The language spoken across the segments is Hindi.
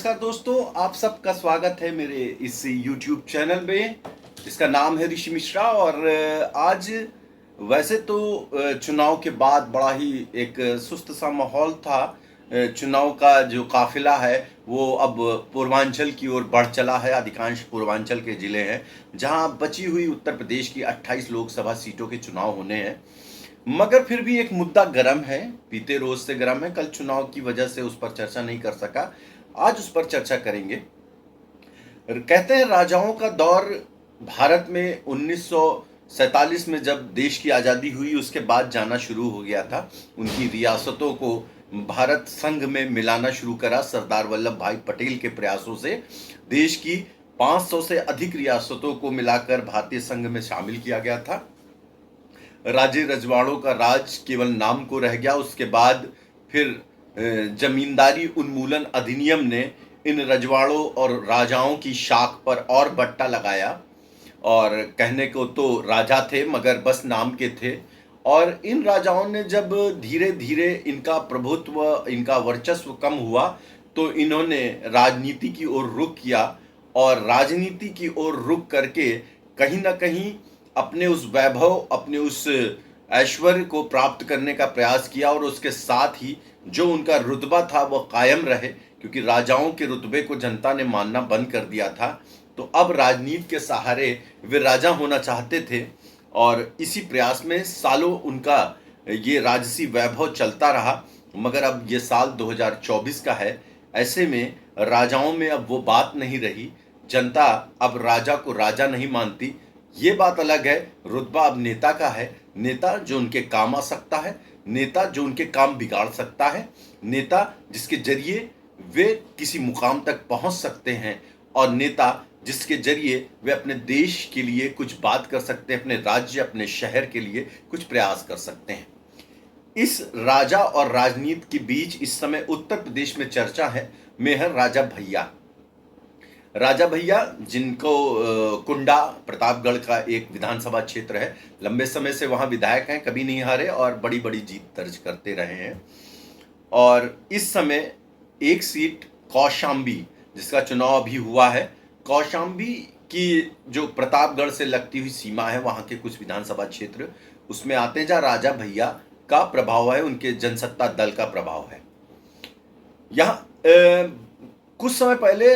नमस्कार दोस्तों, आप सबका स्वागत है मेरे इस YouTube चैनल में। इसका नाम है ऋषि मिश्रा। और आज वैसे तो चुनाव के बाद बड़ा ही एक सुस्त सा माहौल था। चुनाव का जो काफिला है वो अब पूर्वांचल की ओर बढ़ चला है। अधिकांश पूर्वांचल के जिले हैं जहां बची हुई उत्तर प्रदेश की 28 लोकसभा सीटों के चुनाव होने हैं। मगर फिर भी एक मुद्दा गर्म है, बीते रोज से गर्म है। कल चुनाव की वजह से उस पर चर्चा नहीं कर सका, आज उस पर चर्चा करेंगे। कहते हैं राजाओं का दौर भारत में 1947 में जब देश की आज़ादी हुई उसके बाद जाना शुरू हो गया था। उनकी रियासतों को भारत संघ में मिलाना शुरू करा सरदार वल्लभ भाई पटेल के प्रयासों से। देश की 500 से अधिक रियासतों को मिलाकर भारतीय संघ में शामिल किया गया था। राजे रजवाड़ों का राज केवल नाम को रह गया। उसके बाद फिर जमींदारी उन्मूलन अधिनियम ने इन रजवाड़ों और राजाओं की शाख पर और बट्टा लगाया। और कहने को तो राजा थे मगर बस नाम के थे। और इन राजाओं ने जब धीरे धीरे इनका प्रभुत्व, इनका वर्चस्व कम हुआ तो इन्होंने राजनीति की ओर रुख किया। और राजनीति की ओर रुख करके कहीं ना कहीं अपने उस वैभव, अपने उस ऐश्वर्य को प्राप्त करने का प्रयास किया। और उसके साथ ही जो उनका रुतबा था वह कायम रहे, क्योंकि राजाओं के रुतबे को जनता ने मानना बंद कर दिया था। तो अब राजनीति के सहारे वे राजा होना चाहते थे। और इसी प्रयास में सालों उनका ये राजसी वैभव चलता रहा। मगर अब ये साल 2024 का है। ऐसे में राजाओं में अब वो बात नहीं रही। जनता अब राजा को राजा नहीं मानती। ये बात अलग है, रुतबा अब नेता का है। नेता जो उनके काम आ सकता है, नेता जो उनके काम बिगाड़ सकता है, नेता जिसके जरिए वे किसी मुकाम तक पहुंच सकते हैं, और नेता जिसके जरिए वे अपने देश के लिए कुछ बात कर सकते हैं, अपने राज्य, अपने शहर के लिए कुछ प्रयास कर सकते हैं। इस राजा और राजनीति के बीच इस समय उत्तर प्रदेश में चर्चा है मेहर राजा भैया। राजा भैया जिनको कुंडा प्रतापगढ़ का एक विधानसभा क्षेत्र है, लंबे समय से वहां विधायक हैं, कभी नहीं हारे और बड़ी बड़ी जीत दर्ज करते रहे हैं। और इस समय एक सीट कौशाम्बी, जिसका चुनाव अभी हुआ है, कौशाम्बी की जो प्रतापगढ़ से लगती हुई सीमा है, वहां के कुछ विधानसभा क्षेत्र उसमें आते हैं जहां राजा भैया का प्रभाव है, उनके जनसत्ता दल का प्रभाव है। यहाँ कुछ समय पहले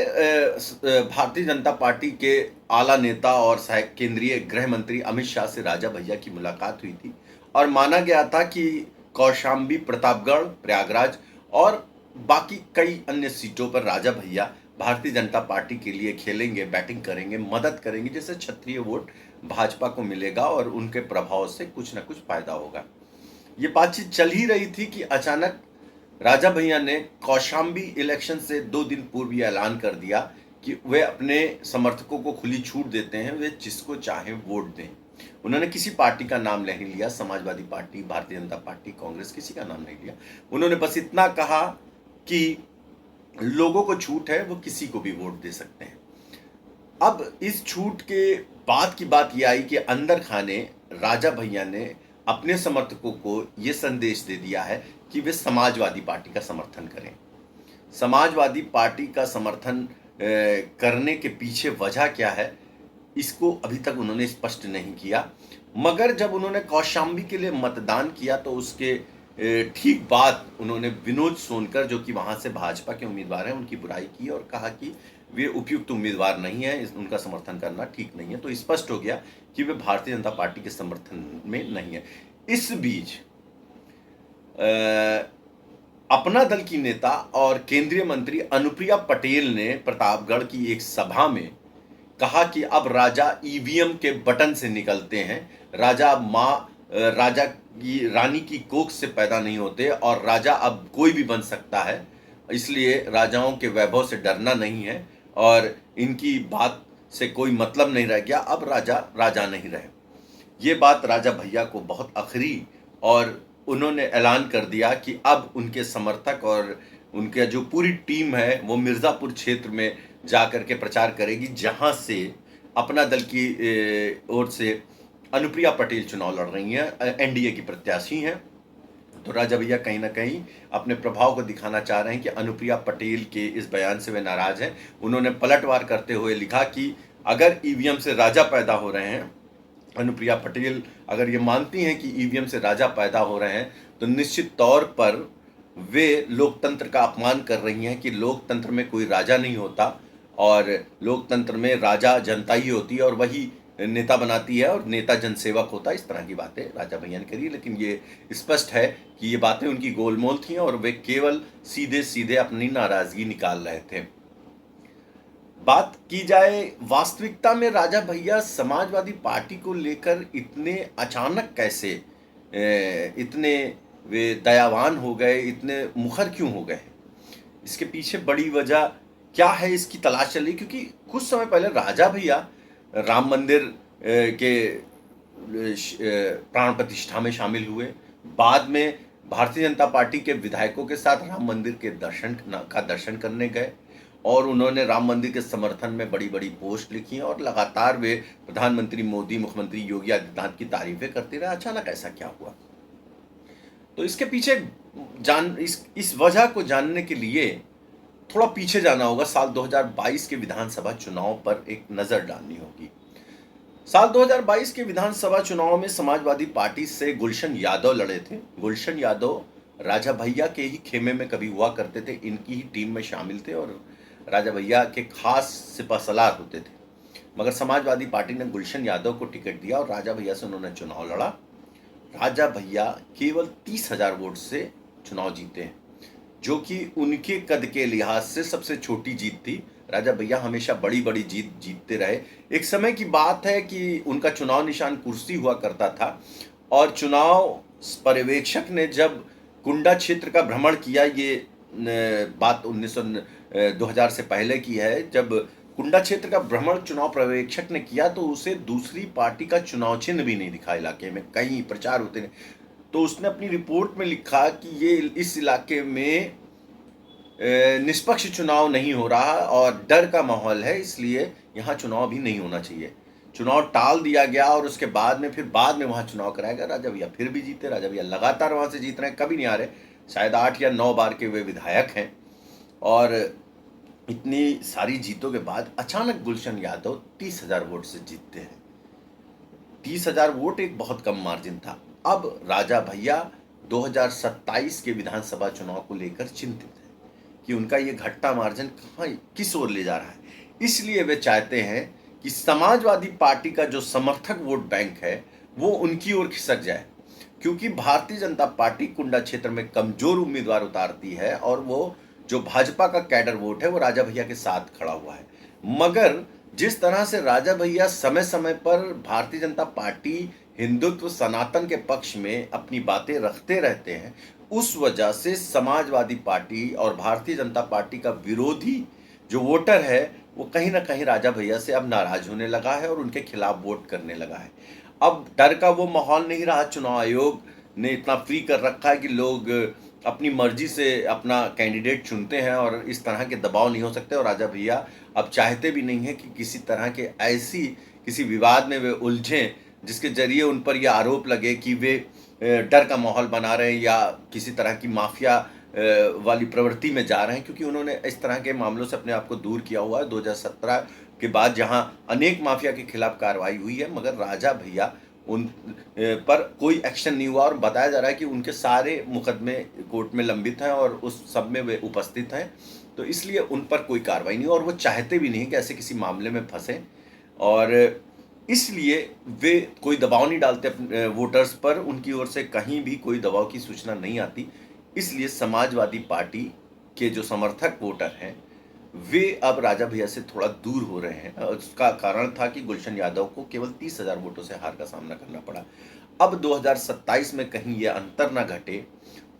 भारतीय जनता पार्टी के आला नेता और केंद्रीय गृह मंत्री अमित शाह से राजा भैया की मुलाकात हुई थी। और माना गया था कि कौशाम्बी, प्रतापगढ़, प्रयागराज और बाकी कई अन्य सीटों पर राजा भैया भारतीय जनता पार्टी के लिए खेलेंगे, बैटिंग करेंगे, मदद करेंगे, जिससे क्षत्रिय वोट भाजपा को मिलेगा और उनके प्रभाव से कुछ ना कुछ फायदा होगा। ये बातचीत चल ही रही थी कि अचानक राजा भैया ने कौशाम्बी इलेक्शन से 2 दिन पूर्व ये ऐलान कर दिया कि वे अपने समर्थकों को खुली छूट देते हैं, वे जिसको चाहे वोट दें। उन्होंने किसी पार्टी का नाम नहीं लिया, समाजवादी पार्टी, भारतीय जनता पार्टी, कांग्रेस, किसी का नाम नहीं लिया। उन्होंने बस इतना कहा कि लोगों को छूट है, वो किसी को भी वोट दे सकते हैं। अब इस छूट के बाद की बात यह आई कि अंदर खाने राजा भैया ने अपने समर्थकों को यह संदेश दे दिया है कि वे समाजवादी पार्टी का समर्थन करें। समाजवादी पार्टी का समर्थन करने के पीछे वजह क्या है, इसको अभी तक उन्होंने स्पष्ट नहीं किया। मगर जब उन्होंने कौशाम्बी के लिए मतदान किया तो उसके ठीक बाद उन्होंने विनोद सोनकर, जो कि वहां से भाजपा के उम्मीदवार हैं, उनकी बुराई की और कहा कि वे उपयुक्त उम्मीदवार नहीं है, उनका समर्थन करना ठीक नहीं है। तो स्पष्ट हो गया कि वे भारतीय जनता पार्टी के समर्थन में नहीं है। इस बीच अपना दल की नेता और केंद्रीय मंत्री अनुप्रिया पटेल ने प्रतापगढ़ की एक सभा में कहा कि अब राजा ईवीएम के बटन से निकलते हैं। राजा राजा की रानी की कोख से पैदा नहीं होते और राजा अब कोई भी बन सकता है। इसलिए राजाओं के वैभव से डरना नहीं है और इनकी बात से कोई मतलब नहीं रह गया। अब राजा राजा नहीं रहे। ये बात राजा भैया को बहुत अखरी, और उन्होंने ऐलान कर दिया कि अब उनके समर्थक और उनके जो पूरी टीम है वो मिर्ज़ापुर क्षेत्र में जाकर के प्रचार करेगी, जहां से अपना दल की ओर से अनुप्रिया पटेल चुनाव लड़ रही हैं, एनडीए की प्रत्याशी हैं। तो राजा भैया कहीं ना कहीं अपने प्रभाव को दिखाना चाह रहे हैं कि अनुप्रिया पटेल के इस बयान से वे नाराज हैं। उन्होंने पलटवार करते हुए लिखा कि अगर ईवीएम से राजा पैदा हो रहे हैं, अनुप्रिया पटेल अगर ये मानती हैं कि ईवीएम से राजा पैदा हो रहे हैं, तो निश्चित तौर पर वे लोकतंत्र का अपमान कर रही हैं कि लोकतंत्र में कोई राजा नहीं होता और लोकतंत्र में राजा जनता ही होती है और वही नेता बनाती है और नेता जनसेवक होता है। इस तरह की बातें राजा भैया ने करी, लेकिन ये स्पष्ट है कि ये बातें उनकी गोलमोल थी और वे केवल सीधे सीधे अपनी नाराजगी निकाल रहे थे। बात की जाए वास्तविकता में राजा भैया समाजवादी पार्टी को लेकर इतने अचानक कैसे इतने वे दयावान हो गए, इतने मुखर क्यों हो गए, इसके पीछे बड़ी वजह क्या है इसकी तलाश चली। क्योंकि कुछ समय पहले राजा भैया राम मंदिर के प्राण प्रतिष्ठा में शामिल हुए, बाद में भारतीय जनता पार्टी के विधायकों के साथ राम मंदिर के दर्शन करने गए और उन्होंने राम मंदिर के समर्थन में बड़ी बड़ी पोस्ट लिखी और लगातार वे प्रधानमंत्री मोदी, मुख्यमंत्री योगी आदित्यनाथ की तारीफें करते रहे। अचानक ऐसा क्या हुआ? तो इसके पीछे इस वजह को जानने के लिए थोड़ा पीछे जाना होगा। साल 2022 के विधानसभा चुनाव पर एक नजर डालनी होगी। साल 2022 के विधानसभा चुनाव में समाजवादी पार्टी से गुलशन यादव लड़े थे। गुलशन यादव राजा भैया के ही खेमे में कभी हुआ करते थे, इनकी ही टीम में शामिल थे और राजा भैया के खास सिपहसालार होते थे। मगर समाजवादी पार्टी ने गुलशन यादव को टिकट दिया और राजा भैया से उन्होंने चुनाव लड़ा। राजा भैया केवल 30,000 वोट से चुनाव जीते हैं, जो कि उनके कद के लिहाज से सबसे छोटी जीत थी। राजा भैया हमेशा बड़ी बड़ी जीतते रहे। एक समय की बात है कि उनका चुनाव निशान कुर्सी हुआ करता था और चुनाव पर्यवेक्षक ने जब कुंडा क्षेत्र का भ्रमण किया, ये बात 2000 से पहले की है, जब कुंडा क्षेत्र का भ्रमण चुनाव पर्यवेक्षक ने किया तो उसे दूसरी पार्टी का चुनाव चिन्ह भी नहीं दिखा इलाके में, कहीं प्रचार होते नहीं। तो उसने अपनी रिपोर्ट में लिखा कि ये इस इलाके में निष्पक्ष चुनाव नहीं हो रहा और डर का माहौल है, इसलिए यहाँ चुनाव भी नहीं होना चाहिए। चुनाव टाल दिया गया और उसके बाद में वहाँ चुनाव कराया गया। राजा भैया फिर भी जीते। राजा भैया लगातार वहाँ से जीत रहे हैं, कभी नहीं आ रहे। शायद 8 या 9 बार के वे विधायक हैं और इतनी सारी जीतों के बाद अचानक गुलशन यादव 30,000 वोट से जीतते हैं। 30,000 वोट एक बहुत कम मार्जिन था। अब राजा भैया 2027 के विधानसभा चुनाव को लेकर चिंतित हैं कि उनका ये घटता मार्जिन कहाँ किस ओर ले जा रहा है। इसलिए वे चाहते हैं कि समाजवादी पार्टी का जो समर्थक वोट बैंक है वो उनकी ओर खिसक जाए, क्योंकि भारतीय जनता पार्टी कुंडा क्षेत्र में कमजोर उम्मीदवार उतारती है और वो जो भाजपा का कैडर वोट है वो राजा भैया के साथ खड़ा हुआ है। मगर जिस तरह से राजा भैया समय समय पर भारतीय जनता पार्टी हिंदुत्व सनातन के पक्ष में अपनी बातें रखते रहते हैं, उस वजह से समाजवादी पार्टी और भारतीय जनता पार्टी का विरोधी जो वोटर है वो कहीं ना कहीं राजा भैया से अब नाराज होने लगा है और उनके खिलाफ वोट करने लगा है। अब डर का वो माहौल नहीं रहा। चुनाव आयोग ने इतना फ्री कर रखा है कि लोग अपनी मर्जी से अपना कैंडिडेट चुनते हैं और इस तरह के दबाव नहीं हो सकते। और राजा भैया अब चाहते भी नहीं है कि किसी तरह के किसी विवाद में वे उलझें जिसके जरिए उन पर यह आरोप लगे कि वे डर का माहौल बना रहे हैं या किसी तरह की माफिया वाली प्रवृत्ति में जा रहे हैं, क्योंकि उन्होंने इस तरह के मामलों से अपने आप को दूर किया हुआ है। 2017 के बाद जहां अनेक माफिया के खिलाफ कार्रवाई हुई है, मगर राजा भैया उन पर कोई एक्शन नहीं हुआ और बताया जा रहा है कि उनके सारे मुकदमे कोर्ट में लंबित हैं और उस सब में वे उपस्थित हैं। तो इसलिए उन पर कोई कार्रवाई नहीं और वो चाहते भी नहीं कि ऐसे किसी मामले में फंसे और इसलिए वे कोई दबाव नहीं डालते अपने वोटर्स पर। उनकी ओर से कहीं भी कोई दबाव की सूचना नहीं आती। इसलिए समाजवादी पार्टी के जो समर्थक वोटर हैं वे अब राजा भैया से थोड़ा दूर हो रहे हैं। उसका कारण था कि गुलशन यादव को केवल 30,000 वोटों से हार का सामना करना पड़ा। अब 2027 में कहीं यह अंतर ना घटे,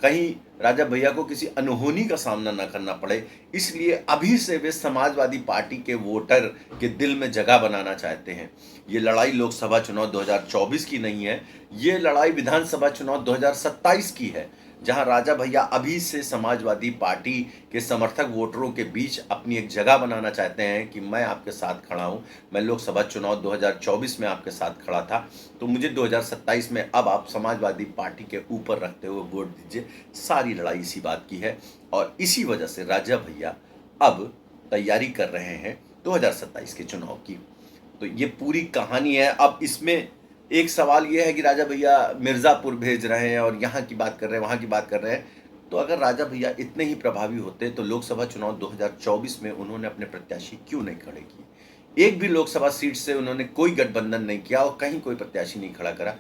कहीं राजा भैया को किसी अनहोनी का सामना ना करना पड़े, इसलिए अभी से वे समाजवादी पार्टी के वोटर के दिल में जगह बनाना चाहते हैं। ये लड़ाई लोकसभा चुनाव 2024 की नहीं है, ये लड़ाई विधानसभा चुनाव 2027 की है। जहां राजा भैया अभी से समाजवादी पार्टी के समर्थक वोटरों के बीच अपनी एक जगह बनाना चाहते हैं कि मैं आपके साथ खड़ा हूं, मैं लोकसभा चुनाव 2024 में आपके साथ खड़ा था, तो मुझे 2027 में अब आप समाजवादी पार्टी के ऊपर रखते हुए वोट दीजिए। सारी लड़ाई इसी बात की है और इसी वजह से राजा भैया अब तैयारी कर रहे हैं 2027 के चुनाव की। तो ये पूरी कहानी है। अब इसमें एक सवाल ये है कि राजा भैया मिर्ज़ापुर भेज रहे हैं और यहाँ की बात कर रहे हैं, वहाँ की बात कर रहे हैं। तो अगर राजा भैया इतने ही प्रभावी होते तो लोकसभा चुनाव 2024 में उन्होंने अपने प्रत्याशी क्यों नहीं खड़े किए? एक भी लोकसभा सीट से उन्होंने कोई गठबंधन नहीं किया और कहीं कोई प्रत्याशी नहीं खड़ा करा।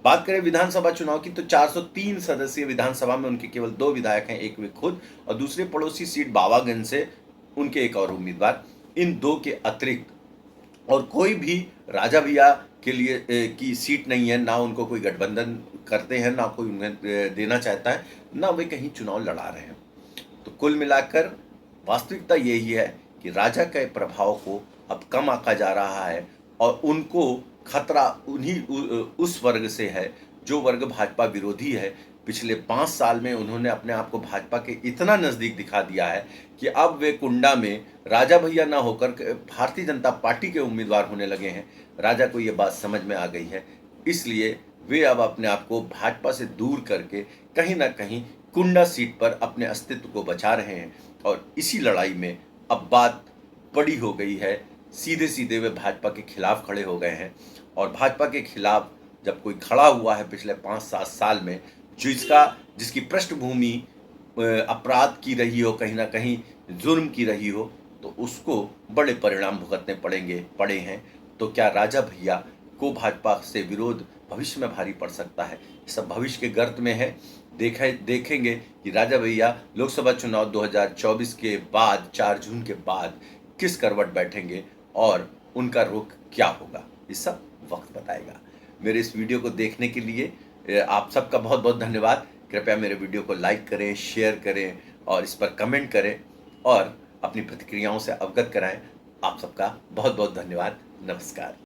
बात करें विधानसभा चुनाव की तो 403 सदस्यीय विधानसभा में उनके केवल 2 विधायक हैं, एक वे खुद और दूसरे पड़ोसी सीट बावागंज से उनके एक और उम्मीदवार। इन 2 के अतिरिक्त और कोई भी राजा भैया के लिए की सीट नहीं है, ना उनको कोई गठबंधन करते हैं, ना कोई उन्हें देना चाहता है, ना वे कहीं चुनाव लड़ा रहे हैं। तो कुल मिलाकर वास्तविकता यही है कि राजा के प्रभाव को अब कम आंका जा रहा है और उनको खतरा उस वर्ग से है जो वर्ग भाजपा विरोधी है। पिछले 5 साल में उन्होंने अपने आप को भाजपा के इतना नज़दीक दिखा दिया है कि अब वे कुंडा में राजा भैया ना होकर भारतीय जनता पार्टी के उम्मीदवार होने लगे हैं। राजा को ये बात समझ में आ गई है, इसलिए वे अब अपने आप को भाजपा से दूर करके कहीं ना कहीं कुंडा सीट पर अपने अस्तित्व को बचा रहे हैं और इसी लड़ाई में अब बात बड़ी हो गई है। सीधे सीधे वे भाजपा के खिलाफ खड़े हो गए हैं और भाजपा के खिलाफ जब कोई खड़ा हुआ है पिछले 5-7 साल में, जिसकी पृष्ठभूमि अपराध की रही हो, कहीं ना कहीं जुर्म की रही हो, तो उसको बड़े परिणाम भुगतने पड़े हैं। तो क्या राजा भैया को भाजपा से विरोध भविष्य में भारी पड़ सकता है? सब भविष्य के गर्त में है। देखेंगे कि राजा भैया लोकसभा चुनाव 2024 के बाद 4 जून के बाद किस करवट बैठेंगे और उनका रुख क्या होगा, ये सब वक्त बताएगा। मेरे इस वीडियो को देखने के लिए आप सबका बहुत बहुत धन्यवाद। कृपया मेरे वीडियो को लाइक करें, शेयर करें और इस पर कमेंट करें और अपनी प्रतिक्रियाओं से अवगत कराएं। आप सबका बहुत बहुत धन्यवाद। नमस्कार।